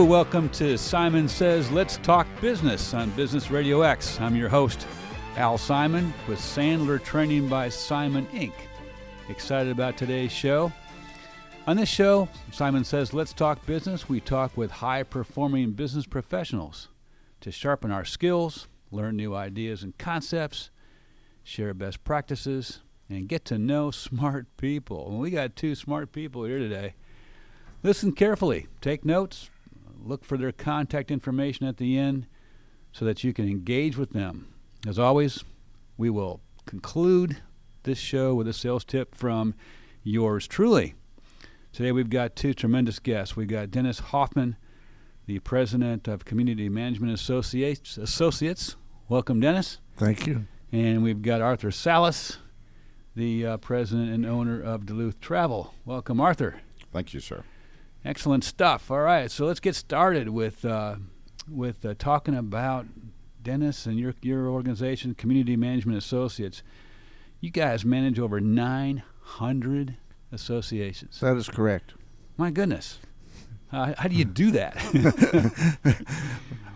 Hello, welcome to Simon Says Let's Talk Business on Business RadioX. I'm your host, Al Simon, with Sandler Training by Simon, Inc. Excited about today's show. On this show, Simon Says Let's Talk Business, we talk with high-performing business professionals to sharpen our skills, learn new ideas and concepts, share best practices, and get to know smart people. And we got two smart people here today. Listen carefully, take notes, look for their contact information at the end so that you can engage with them. As always, we will conclude this show with a sales tip from yours truly. Today we've got two tremendous guests. We've got Dennis Hoffman, the president of Community Management Associates. Welcome, Dennis. Thank you. And we've got Arthur Salas, the president and owner of Duluth Travel. Welcome, Arthur. Thank you, sir. Excellent stuff. All right, so let's get started with talking about Dennis and your organization, Community Management Associates. You guys manage over 900 associations. That is correct. My goodness. How do you do that?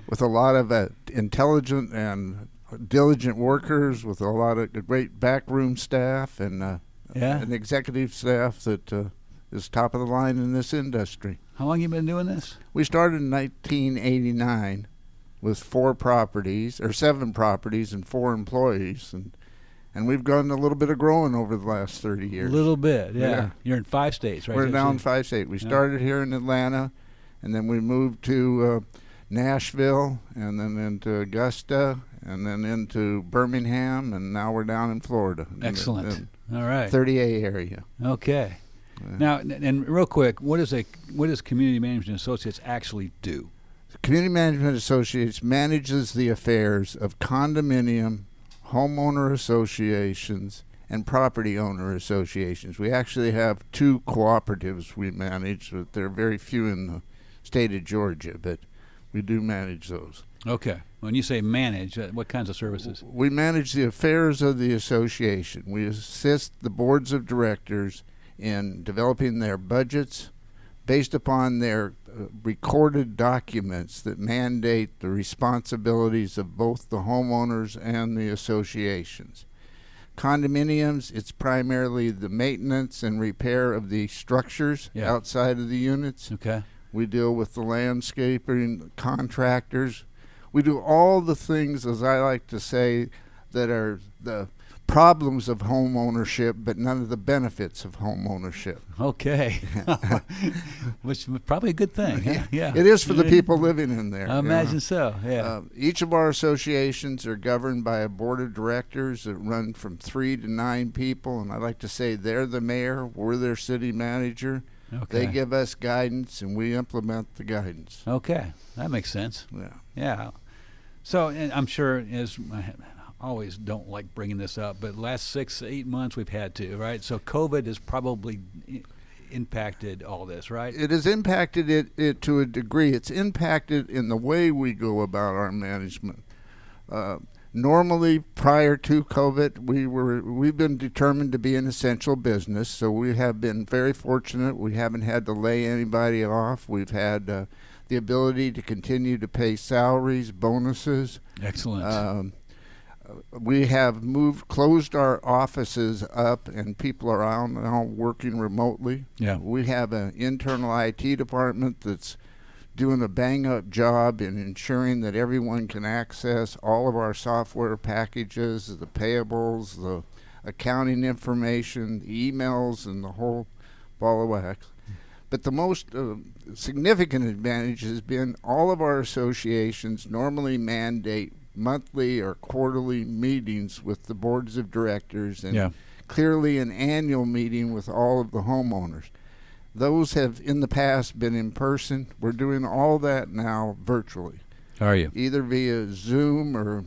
With a lot of intelligent and diligent workers, with a lot of great backroom staff and an executive staff that is top of the line in this industry. How long have you been doing this? We started in 1989 with 7 properties and 4 employees, and we've done a little bit of growing over the last 30 years. A little bit, yeah. You're in 5 states, right? We're now in 5 states. We started here in Atlanta, and then we moved to Nashville, and then into Augusta, and then into Birmingham, and now we're down in Florida. Excellent. All right. 30A area. Okay. Now, and real quick, what does Community Management Associates actually do? Community Management Associates manages the affairs of condominium, homeowner associations, and property owner associations. We actually have 2 cooperatives we manage, but there are very few in the state of Georgia, but we do manage those. Okay. When you say manage, what kinds of services? We manage the affairs of the association. We assist the boards of directors in developing their budgets based upon their recorded documents that mandate the responsibilities of both the homeowners and the associations. Condominiums, it's primarily the maintenance and repair of the structures outside of the units. Okay. We deal with the landscaping contractors. We do all the things, as I like to say, that are the problems of home ownership, but none of the benefits of home ownership. Okay. Which is probably a good thing. Yeah. It is for the people living in there. I imagine so, yeah. Each of our associations are governed by a board of directors that run from 3 to 9 people, and I like to say they're the mayor, we're their city manager. Okay. They give us guidance, and we implement the guidance. Okay. That makes sense. Yeah. So, and I'm sure, as I always don't like bringing this up, but last 6 to 8 months we've had to, right? So COVID has probably impacted all this, right? It has impacted it to a degree. It's impacted in the way we go about our management. Normally, prior to COVID, we've been determined to be an essential business, so we have been very fortunate. We haven't had to lay anybody off. We've had the ability to continue to pay salaries, bonuses. Excellent. We have closed our offices up, and people are out now working remotely. Yeah. We have an internal IT department that's doing a bang-up job in ensuring that everyone can access all of our software packages, the payables, the accounting information, the emails, and the whole ball of wax. But the most significant advantage has been all of our associations normally mandate monthly or quarterly meetings with the boards of directors and clearly an annual meeting with all of the homeowners. Those have in the past been in person. We're doing all that now virtually. How are you? Either via Zoom or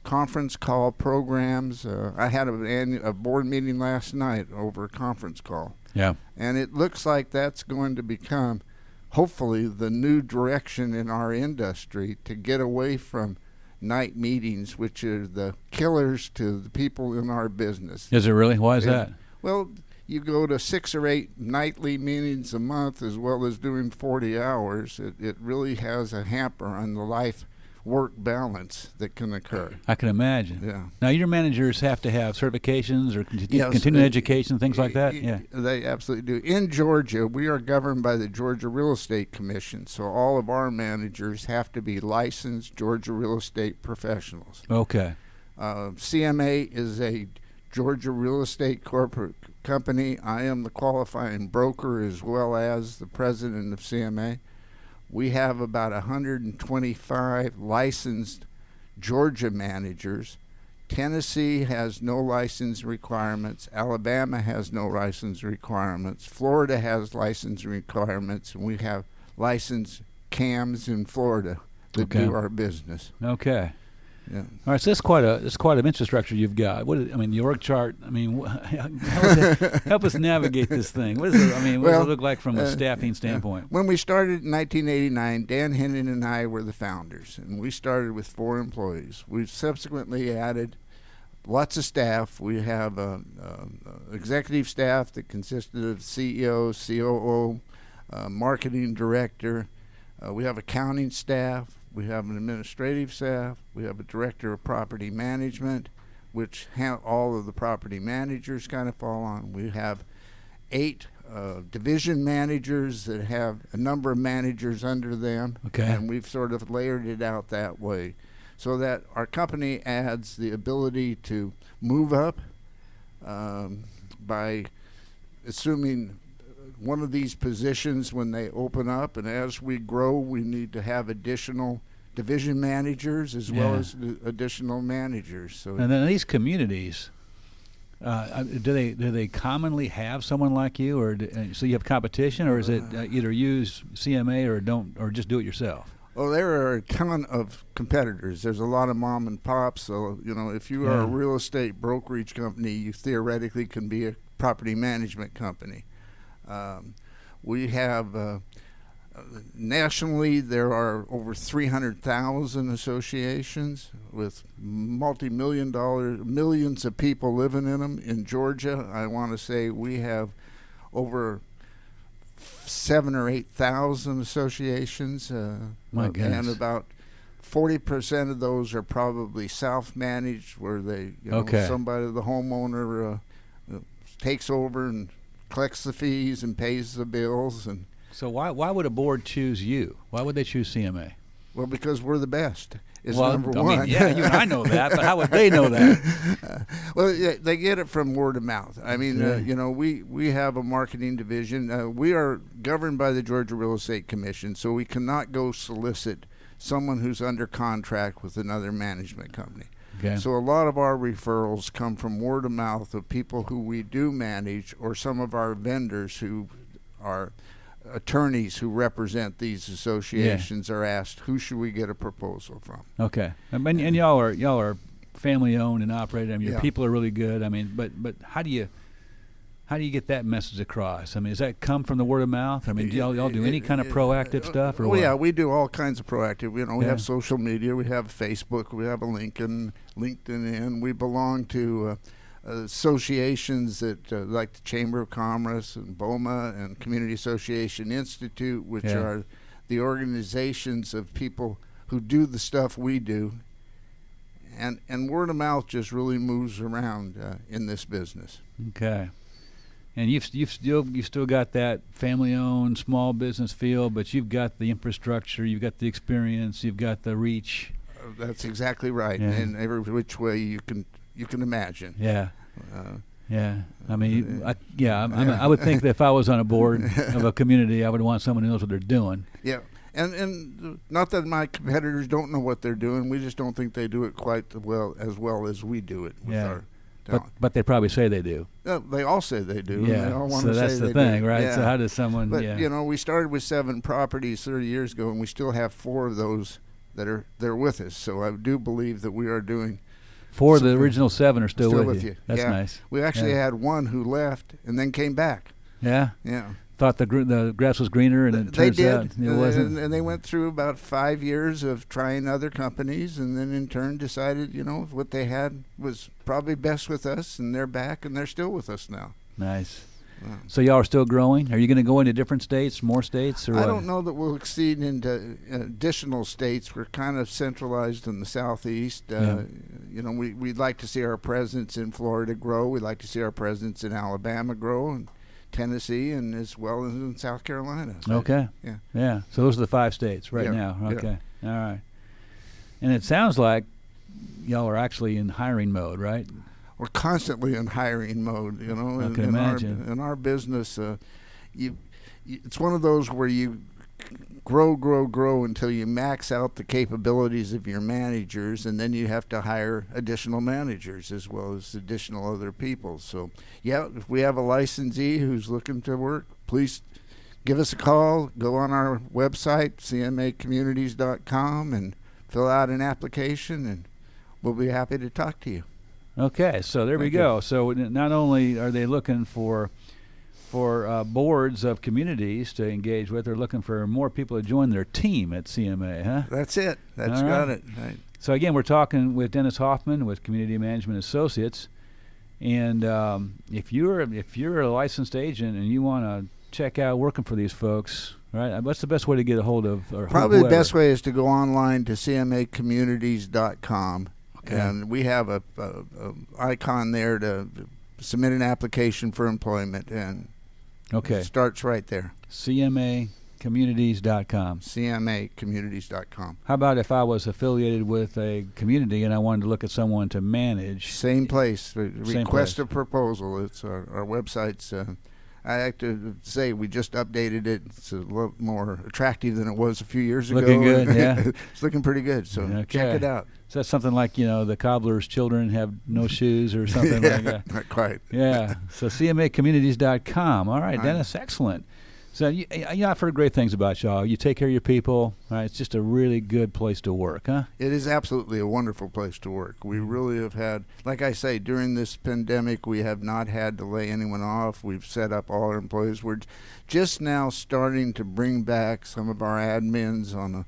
conference call programs. I had a board meeting last night over a conference call. Yeah. And it looks like that's going to become, hopefully, the new direction in our industry to get away from night meetings, which are the killers to the people in our business. Is it really? Why is that? Well, you go to 6 or 8 nightly meetings a month as well as doing 40 hours, it really has a hamper on the life-work balance that can occur. I can imagine. Yeah. Now, your managers have to have certifications or Yes, continuing education, things like that? Yeah. They absolutely do. In Georgia, we are governed by the Georgia Real Estate Commission, so all of our managers have to be licensed Georgia real estate professionals. Okay. CMA is a Georgia real estate corporate company. I am the qualifying broker as well as the president of CMA. We have about 125 licensed Georgia managers. Tennessee has no license requirements. Alabama has no license requirements. Florida has license requirements, and we have licensed CAMs in Florida that do our business. Okay. Yeah. All right, so it's quite an infrastructure you've got. The org chart. I mean, help us navigate this thing. What is it? I mean, what does it look like from a staffing standpoint? When we started in 1989, Dan Hennon and I were the founders, and we started with 4 employees. We've subsequently added lots of staff. We have executive staff that consisted of CEO, COO, marketing director. We have accounting staff. We have an administrative staff. We have a director of property management, which all of the property managers kind of fall on. We have 8 division managers that have a number of managers under them. Okay. And we've sort of layered it out that way so that our company adds the ability to move up by assuming one of these positions when they open up, and as we grow, we need to have additional division managers as well as additional managers. So, and then these communities, do they commonly have someone like you, or so you have competition, or is it either use CMA or just do it yourself? Well, there are a ton of competitors. There's a lot of mom and pops. So if you are a real estate brokerage company, you theoretically can be a property management company. We have nationally there are over 300,000 associations with millions of people living in them. In Georgia, I want to say we have over 7,000 or 8,000 associations. My goodness. And about 40% of those are probably self-managed, where they somebody, the homeowner, takes over and collects the fees and pays the bills. And so why would a board choose you? Why would they choose CMA? Well, because we're the best. Is number one. I mean, yeah, you and I know that, but how would they know that? Well, they get it from word of mouth. I mean, we have a marketing division. We are governed by the Georgia Real Estate Commission, so we cannot go solicit someone who's under contract with another management company. Okay. So a lot of our referrals come from word of mouth of people who we do manage, or some of our vendors who are attorneys who represent these associations are asked, who should we get a proposal from? Okay. And y'all are family owned and operated. I mean, your people are really good. I mean, but how do you get that message across? I mean, does that come from the word of mouth? I mean, do y'all do any kind of proactive stuff? Or what? Yeah, we do all kinds of proactive. We have social media. We have Facebook. We have a LinkedIn. We belong to associations that like the Chamber of Commerce and BOMA and Community Association Institute, which are the organizations of people who do the stuff we do. And word of mouth just really moves around in this business. Okay. And you've still got that family-owned small business feel, but you've got the infrastructure, you've got the experience, you've got the reach. That's exactly right, in every which way you can imagine. Yeah. I mean, I would think that if I was on a board of a community, I would want someone who knows what they're doing. Yeah. And not that my competitors don't know what they're doing. We just don't think they do it quite as well as we do it with our talent. But they probably say they do. They all say they do. Yeah. And they all want so to that's say the they thing, do. right? Yeah. So how does someone? But we started with 7 properties 30 years ago, and we still have 4 of those they're with us. So I do believe that we are doing. 4 of the original 7 are still with you. That's yeah. nice. We actually had one who left and then came back. Yeah. Yeah. Thought the grass was greener, and it turns out it wasn't. And they went through about 5 years of trying other companies, and then in turn decided, what they had was probably best with us, and they're back, and they're still with us now. Nice. So y'all are still growing? Are you going to go into different states, more states? Or I what? don't know that we'll exceed into additional states. We're kind of centralized in the southeast. We'd like to see our presence in Florida grow. We'd like to see our presence in Alabama grow, and Tennessee, and as well as in South Carolina. Okay. Yeah. So those are the 5 states right now. Okay. All right. And it sounds like y'all are actually in hiring mode, right? We're constantly in hiring mode, I can imagine. In our business, it's one of those where you grow until you max out the capabilities of your managers, and then you have to hire additional managers as well as additional other people. So, if we have a licensee who's looking to work, please give us a call. Go on our website, cmacommunities.com, and fill out an application, and we'll be happy to talk to you. Okay, so there we go. So not only are they looking for boards of communities to engage with, they're looking for more people to join their team at CMA, huh? That's it. That's got it. Right. So again, we're talking with Dennis Hoffman with Community Management Associates, and if you're a licensed agent and you want to check out working for these folks, right? What's the best way to get a hold of? Probably the best way is to go online to cmacommunities.com. Okay. And we have a icon there to submit an application for employment, and it starts right there. cmacommunities.com. cmacommunities.com. How about if I was affiliated with a community and I wanted to look at someone to manage? Same place. Request a proposal. It's our website's. I like to say we just updated it. It's a little more attractive than it was a few years ago. Looking good, yeah. It's looking pretty good, so check it out. So that's something like, the cobbler's children have no shoes or something like that. Not quite. Yeah, so cmacommunities.com. All right, Dennis, excellent. So I've heard great things about y'all. You take care of your people. All right, it's just a really good place to work, huh? It is absolutely a wonderful place to work. We really have had, like I say, during this pandemic, we have not had to lay anyone off. We've set up all our employees. We're just now starting to bring back some of our admins on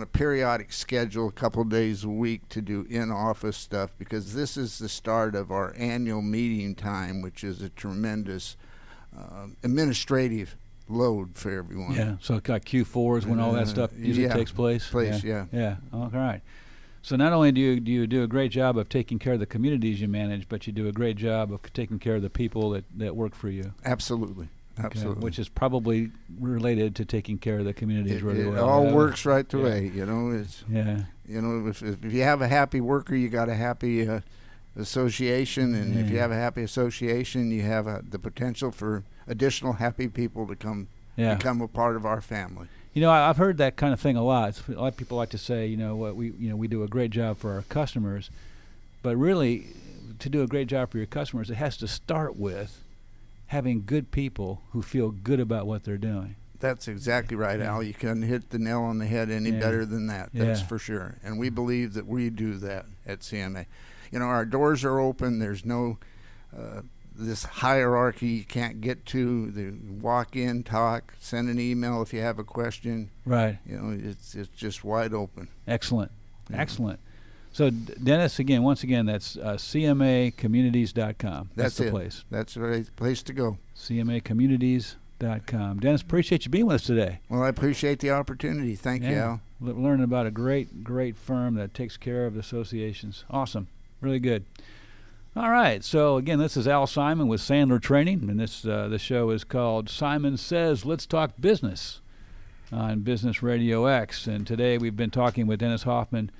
a periodic schedule, a couple days a week, to do in-office stuff, because this is the start of our annual meeting time, which is a tremendous administrative load for everyone. Yeah, so like Q4 is when all that stuff usually takes place? Yeah. All right. So not only do you do a great job of taking care of the communities you manage, but you do a great job of taking care of the people that work for you. Absolutely. Absolutely. Which is probably related to taking care of the communities really well. It all works right the way, It's, yeah. If you have a happy worker, you got a happy association, and if you have a happy association, you have the potential for additional happy people to become a part of our family. I've heard that kind of thing a lot. A lot of people like to say, we do a great job for our customers, but really, to do a great job for your customers, it has to start with having good people who feel good about what they're doing. That's exactly right, Al. You couldn't hit the nail on the head any better than that. That's for sure. And we believe that we do that at CMA. Our doors are open. There's no this hierarchy you can't get to. Walk in, talk, send an email if you have a question. Right. It's just wide open. Excellent. Excellent. So, Dennis, once again, that's cmacommunities.com. That's the place. That's the right place to go. cmacommunities.com. Dennis, appreciate you being with us today. Well, I appreciate the opportunity. Thank you, Al. Learning about a great firm that takes care of associations. Awesome. Really good. All right. So, again, this is Al Simon with Sandler Training, and the show is called Simon Says Let's Talk Business on Business RadioX. And today we've been talking with Dennis Hoffman,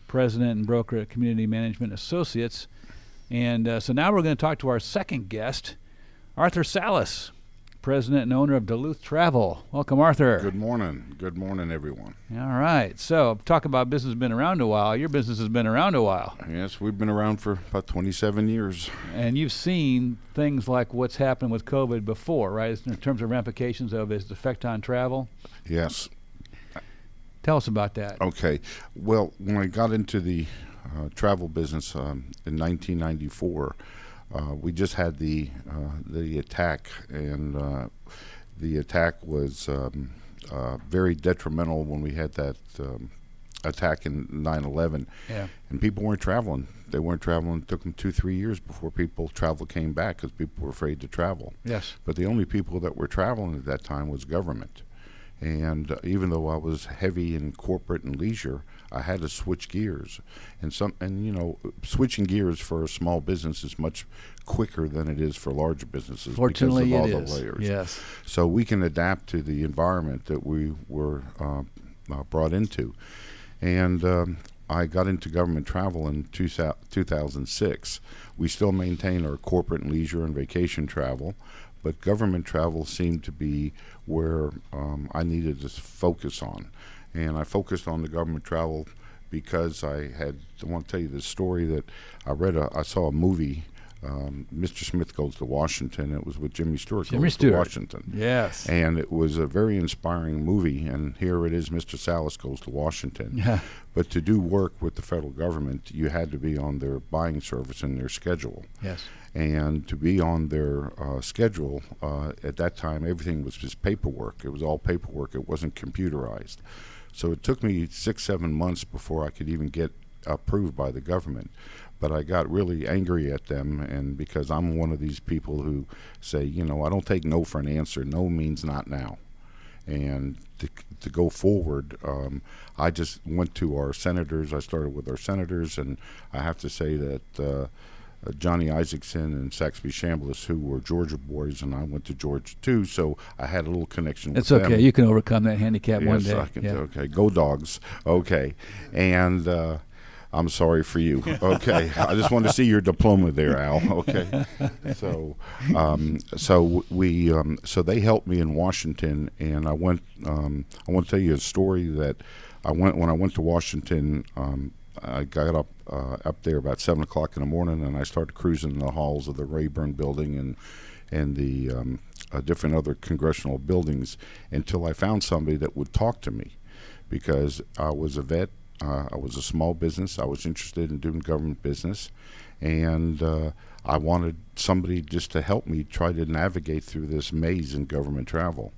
President and Broker at Community Management Associates. And so now we're going to talk to our second guest, Arthur Salas, President and owner of Duluth Travel. Welcome, Arthur. Good morning. Good morning, everyone. All right. So talk about business has been around a while. Your business has been around a while. Yes, we've been around for about 27 years. And you've seen things like what's happened with COVID before, right, in terms of ramifications of its effect on travel? Yes. Tell us about that. Okay. Well, when I got into the travel business in 1994, we just had the attack, and the attack was very detrimental when we had that attack in 9/11, and people weren't traveling. They weren't traveling. It took them 2-3 years before travel came back because people were afraid to travel. Yes. But the only people that were traveling at that time was government. And even though I was heavy in corporate and leisure, I had to switch gears. And switching gears for a small business is much quicker than it is for larger businesses. Fortunately, because of all it the is. layers. Yes. So we can adapt to the environment that we were brought into. And I got into government travel in 2006. We still maintain our corporate and leisure and vacation travel, but government travel seemed to be where I needed to focus on. And I focused on the government travel because I want to tell you this story that I saw a movie, Mr. Smith Goes to Washington. It was with Jimmy Stewart. To Washington. Yes. And it was a very inspiring movie, and here it is, Mr. Salas Goes to Washington. Yeah. But to do work with the federal government, you had to be on their buying service and their schedule. Yes. And to be on their schedule, at that time, everything was just paperwork. It was all paperwork. It wasn't computerized. So it took me 6-7 months before I could even get approved by the government. But I got really angry at them, and because I'm one of these people who say, I don't take no for an answer. No means not now. And to go forward, I just went to our senators. I started with our senators, and I have to say that Johnny Isaacson and Saxby Chambliss, who were Georgia boys, and I went to Georgia too, so I had a little connection with them. It's okay. You can overcome that handicap one day. Yes, I can. Okay, go Dogs. Okay, and I'm sorry for you. Okay, I just wanted to see your diploma there, Al. Okay, so they helped me in Washington, and I went. I want to tell you a story that when I went to Washington. I got up there about 7 o'clock in the morning, and I started cruising in the halls of the Rayburn building and the different other congressional buildings until I found somebody that would talk to me, because I was a vet. I was a small business. I was interested in doing government business, and I wanted somebody just to help me try to navigate through this maze in government travel.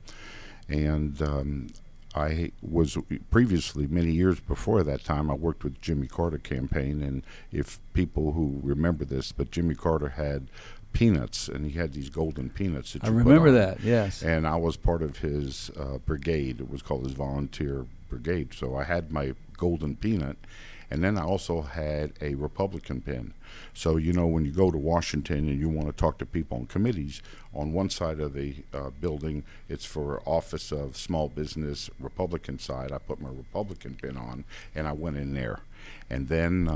And I was previously, many years before that time, I worked with Jimmy Carter campaign, and if people who remember this, but Jimmy Carter had peanuts, and he had these golden peanuts that I you remember put on. that, yes. And I was part of his brigade. It was called his volunteer brigade. So I had my golden peanut, and then I also had a Republican pin. So, when you go to Washington and you want to talk to people on committees, on one side of the building, it's for Office of Small Business, Republican side. I put my Republican pin on, and I went in there. And then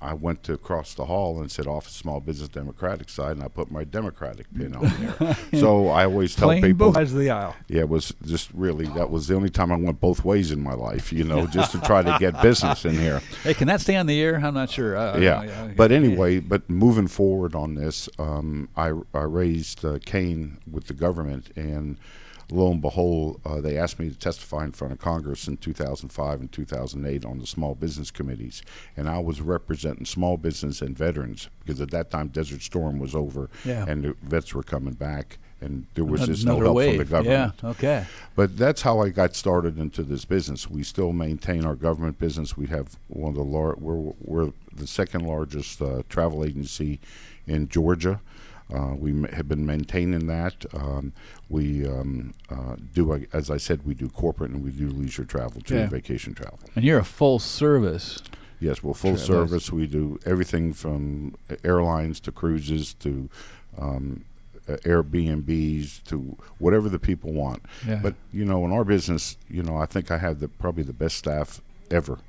I went to across the hall and said Office of Small Business, Democratic side, and I put my Democratic pin on there. So I always tell people, both sides of the aisle. Yeah, it was just really, that was the only time I went both ways in my life, just to try to get business in here. Hey, can that stay on the air? I'm not sure. But anyway, but moving forward on this, I raised Cain with the government, and lo and behold, they asked me to testify in front of Congress in 2005 and 2008 on the small business committees. And I was representing small business and veterans, because at that time Desert Storm was over, and the vets were coming back, and there was just no help from the government. Yeah, okay. But that's how I got started into this business. We still maintain our government business. We have one of the we're the second largest travel agency in Georgia. We have been maintaining that. We do, as I said, we do corporate and we do leisure travel too, vacation travel. And you're a full service. Yes, we're full service. We do everything from airlines to cruises to Airbnbs to whatever the people want. Yeah. But in our business, I think I have probably the best staff ever,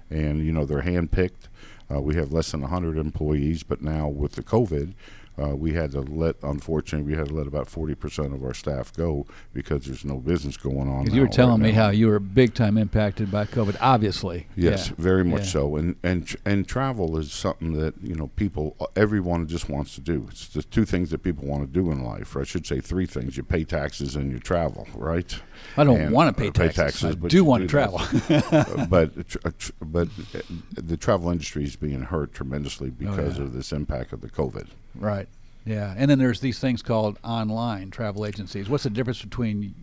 and they're handpicked. We have less than 100 employees, but now with the COVID, unfortunately, we had to let about 40% of our staff go because there's no business going on. You were telling me how you were big time impacted by COVID, obviously. Yes, very much so. And travel is something that, everyone just wants to do. It's the two things that people want to do in life, or I should say three things. You pay taxes and you travel, right? I don't want to pay taxes. I do want to travel. but the travel industry is being hurt tremendously because of this impact of the COVID. Right. Yeah. And then there's these things called online travel agencies. What's the difference between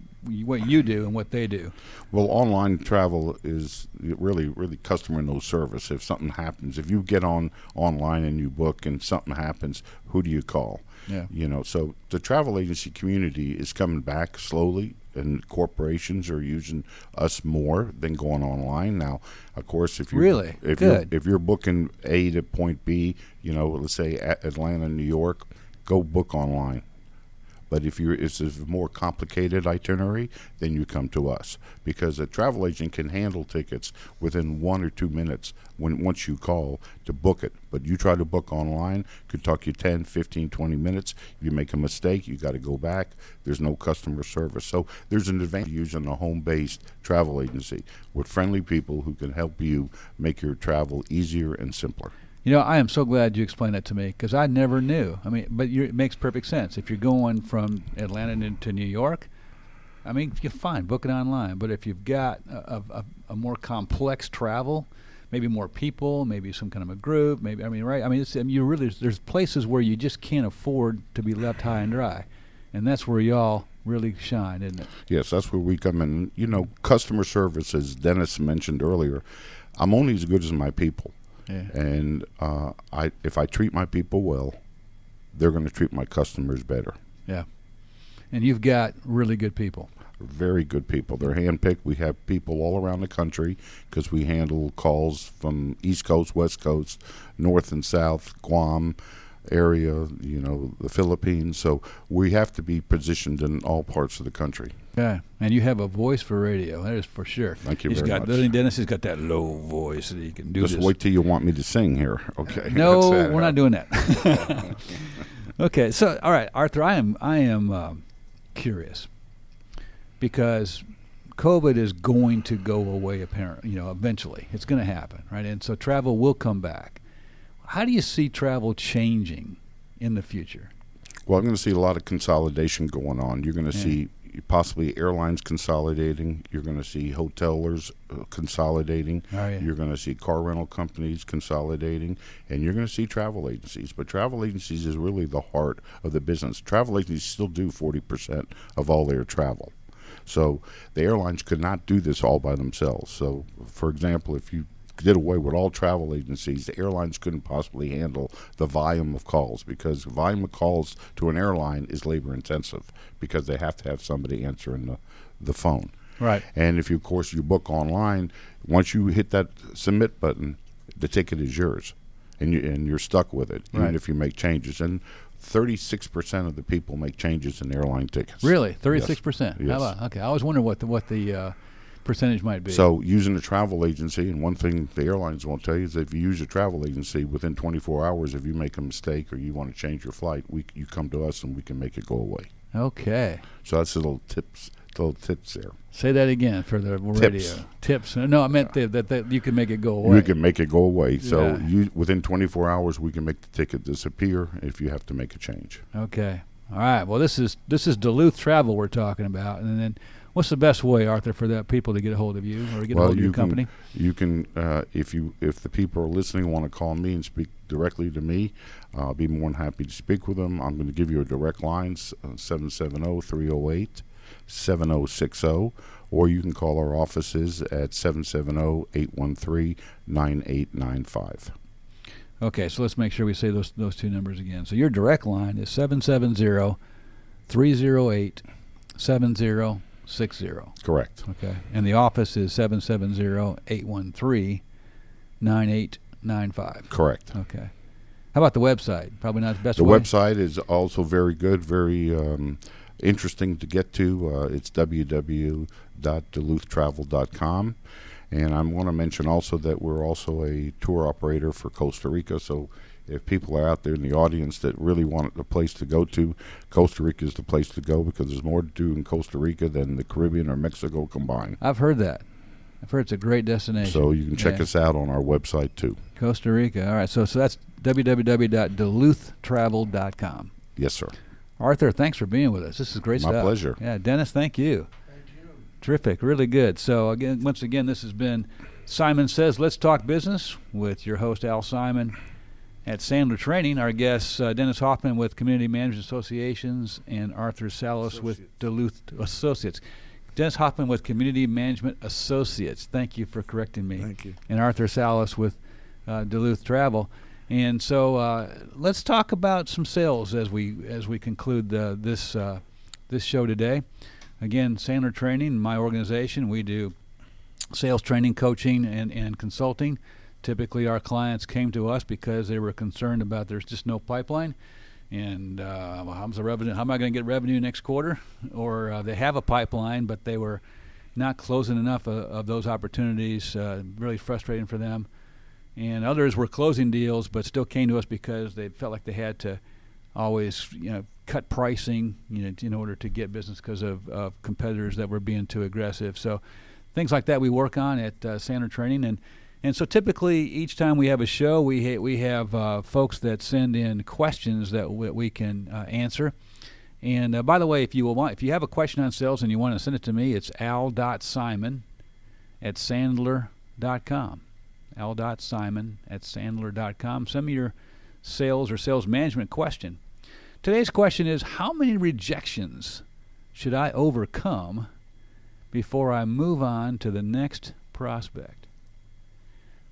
what you do and what they do. Well, online travel is really customer no service. If something happens, if you get online and you book and something happens, who do you call? Yeah. So the travel agency community is coming back slowly, and corporations are using us more than going online now. Of course, if you're booking A to point B, let's say Atlanta, New York, go book online. But if it's a more complicated itinerary, then you come to us, because a travel agent can handle tickets within 1 or 2 minutes once you call to book it. But you try to book online, could talk you 10, 15, 20 minutes. If you make a mistake, you got to go back. There's no customer service. So there's an advantage using a home-based travel agency with friendly people who can help you make your travel easier and simpler. I am so glad you explained that to me, because I never knew. But it makes perfect sense. If you're going from Atlanta to New York, you're fine, book it online. But if you've got a more complex travel, maybe more people, maybe some kind of a group, there's places where you just can't afford to be left high and dry. And that's where y'all really shine, isn't it? Yes, that's where we come in. Customer service, as Dennis mentioned earlier, I'm only as good as my people. Yeah. And if I treat my people well, they're going to treat my customers better. Yeah. And you've got really good people. Very good people. They're handpicked. We have people all around the country, because we handle calls from East Coast, West Coast, North and South, Guam area, the Philippines. So we have to be positioned in all parts of the country. Yeah, and you have a voice for radio. That is for sure. Thank you very much. Dennis has got that low voice that he can do. Just wait till you want me to sing here. Okay. No, we're not doing that. Okay, so all right, Arthur, I am curious, because COVID is going to go away. Apparently, eventually it's going to happen, right? And so travel will come back. How do you see travel changing in the future? Well, I'm going to see a lot of consolidation going on. You're going to see possibly airlines consolidating. You're going to see hotelers consolidating. Oh, yeah. You're going to see car rental companies consolidating. And you're going to see travel agencies. But travel agencies is really the heart of the business. Travel agencies still do 40% of all their travel. So the airlines could not do this all by themselves. So, for example, if you did away with all travel agencies, the airlines couldn't possibly handle the volume of calls, because the volume of calls to an airline is labor intensive, because they have to have somebody answering the phone. Right. And if you book online, once you hit that submit button, the ticket is yours, and you're stuck with it, even if you make changes. And 36% of the people make changes in airline tickets. Really? 36%? Yes. How about? Okay. I was wondering what the percentage might be. So using a travel agency, and one thing the airlines won't tell you is that if you use a travel agency, within 24 hours, if you make a mistake or you want to change your flight, you come to us and we can make it go away. Okay. So that's little tips there. Say that again for the radio. Tips. No, I meant that you can make it go away. You can make it go away. So within 24 hours, we can make the ticket disappear if you have to make a change. Okay. All right. Well, this is Duluth Travel we're talking about, and then what's the best way, Arthur, for that people to get a hold of you or get a hold of your company? You can, if the people are listening want to call me and speak directly to me, I'll be more than happy to speak with them. I'm going to give you a direct line, 770-308-7060, or you can call our offices at 770-813-9895. Okay, so let's make sure we say those two numbers again. So your direct line is 770-308-7060. Correct. Okay. And the office is 770-813-9895. Correct. Okay. How about the website? Probably not the best way. The website is also very good, very interesting to get to. It's www.duluthtravel.com. And I want to mention also that we're also a tour operator for Costa Rica. So if people are out there in the audience that really want a place to go to, Costa Rica is the place to go, because there's more to do in Costa Rica than the Caribbean or Mexico combined. I've heard that. I've heard it's a great destination. So you can check us out on our website too. Costa Rica. All right. So that's www.duluthtravel.com. Yes, sir. Arthur, thanks for being with us. This is great stuff. My pleasure. Yeah, Dennis, thank you. Terrific, really good. So once again, this has been Simon Says Let's Talk Business with your host Al Simon at Sandler Training. Our guests Dennis Hoffman with Community Managers Associations and Arthur Salos with Duluth Associates. Dennis Hoffman with Community Management Associates. Thank you for correcting me. Thank you. And Arthur Salas with Duluth Travel. And so let's talk about some sales as we conclude this show today. Again, Sandler Training, my organization, we do sales training, coaching, and consulting. Typically, our clients came to us because they were concerned about there's just no pipeline, and how's the revenue? How am I going to get revenue next quarter? Or they have a pipeline, but they were not closing enough of those opportunities. Really frustrating for them. And others were closing deals, but still came to us because they felt like they had to always, cut pricing, in order to get business because of competitors that were being too aggressive. So things like that we work on at Sandler Training, and so typically each time we have a show, we have folks that send in questions that we can answer. And by the way, if you have a question on sales and you want to send it to me, it's al.simon@sandler.com. al.simon@sandler.com. Send me your sales or sales management question. Today's question is, how many rejections should I overcome before I move on to the next prospect?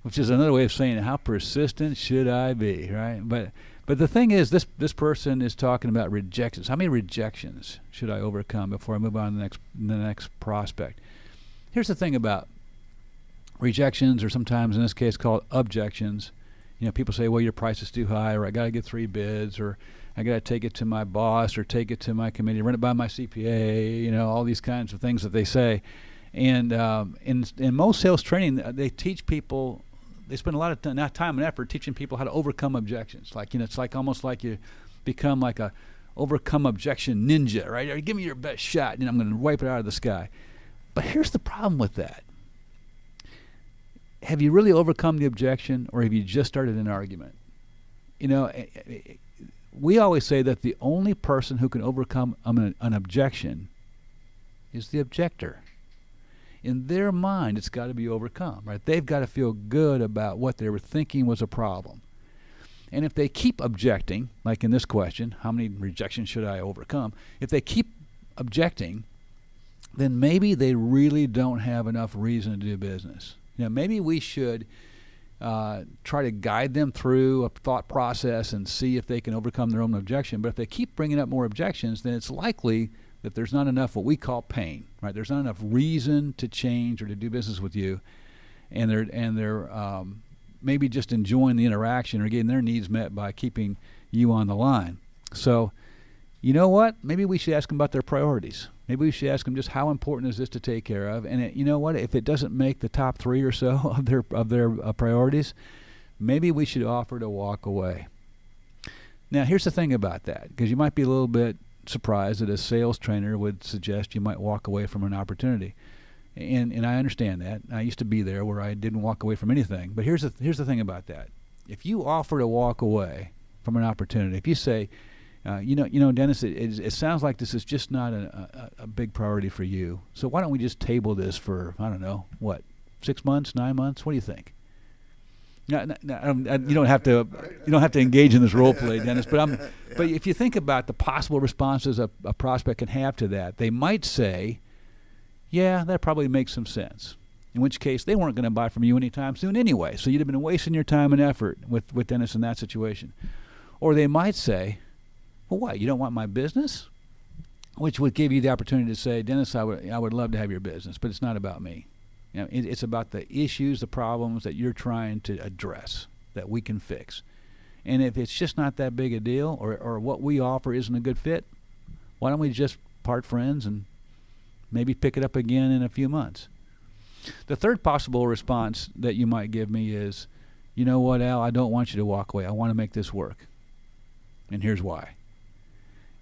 Which is another way of saying, how persistent should I be, right? But the thing is, this person is talking about rejections. How many rejections should I overcome before I move on to the next prospect? Here's the thing about rejections, or sometimes in this case called objections. People say, well, your price is too high, or I got to get 3 bids, or I got to take it to my boss, or take it to my committee, run it by my CPA, all these kinds of things that they say. And in most sales training, they teach people, they spend a lot of time and effort teaching people how to overcome objections. Like, it's like almost like you become like a overcome objection ninja, right? Or give me your best shot, and I'm going to wipe it out of the sky. But here's the problem with that. Have you really overcome the objection, or have you just started an argument? We always say that the only person who can overcome an objection is the objector. In their mind, it's got to be overcome, right? They've got to feel good about what they were thinking was a problem. And if they keep objecting, like in this question, how many rejections should I overcome? If they keep objecting, then maybe they really don't have enough reason to do business. Maybe we should try to guide them through a thought process and see if they can overcome their own objection. But if they keep bringing up more objections, then it's likely that there's not enough what we call pain, right? There's not enough reason to change or to do business with you, and they're maybe just enjoying the interaction or getting their needs met by keeping you on the line. So, you know what? Maybe we should ask them about their priorities. Maybe we should ask them just how important is this to take care of, and you know what? If it doesn't make the top 3 or so of their priorities, maybe we should offer to walk away. Now, here's the thing about that, because you might be a little bit surprised that a sales trainer would suggest you might walk away from an opportunity, and I understand that. I used to be there where I didn't walk away from anything. But here's the thing about that: if you offer to walk away from an opportunity, if you say, Dennis, it sounds like this is just not a big priority for you. So why don't we just table this for, I don't know, 6 months, 9 months? What do you think? No, you don't have to engage in this role play, Dennis. But if you think about the possible responses a prospect can have to that, they might say, "Yeah, that probably makes some sense." In which case, they weren't going to buy from you anytime soon anyway. So you'd have been wasting your time and effort with Dennis in that situation. Or they might say, "Well, what? You don't want my business?" Which would give you the opportunity to say, "Dennis, I would love to have your business, but it's not about me. It's about the issues, the problems that you're trying to address that we can fix. And if it's just not that big a deal, or what we offer isn't a good fit, why don't we just part friends and maybe pick it up again in a few months?" The third possible response that you might give me is, "You know what, Al, I don't want you to walk away. I want to make this work. And here's why."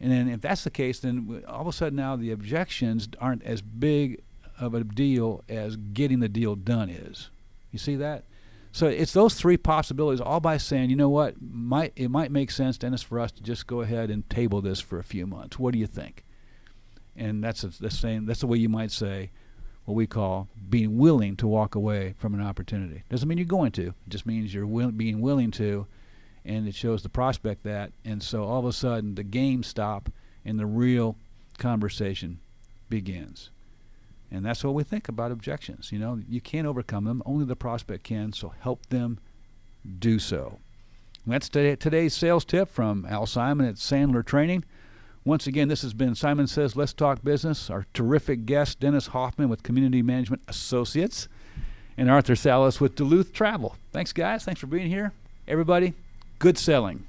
And then if that's the case, then all of a sudden now the objections aren't as big of a deal as getting the deal done is. You see that? So it's those 3 possibilities, all by saying, you know what, it might make sense, Dennis, for us to just go ahead and table this for a few months. What do you think? And that's the way you might say what we call being willing to walk away from an opportunity. Doesn't mean you're going to. It just means you're being willing to, and it shows the prospect that. And so all of a sudden the games stop and the real conversation begins. And that's what we think about objections. You know, you can't overcome them. Only the prospect can, so help them do so. That's today's sales tip from Al Simon at Sandler Training. Once again, this has been Simon Says Let's Talk Business. Our terrific guest, Dennis Hoffman with Community Management Associates, and Arthur Salas with Duluth Travel. Thanks, guys. Thanks for being here. Everybody, good selling.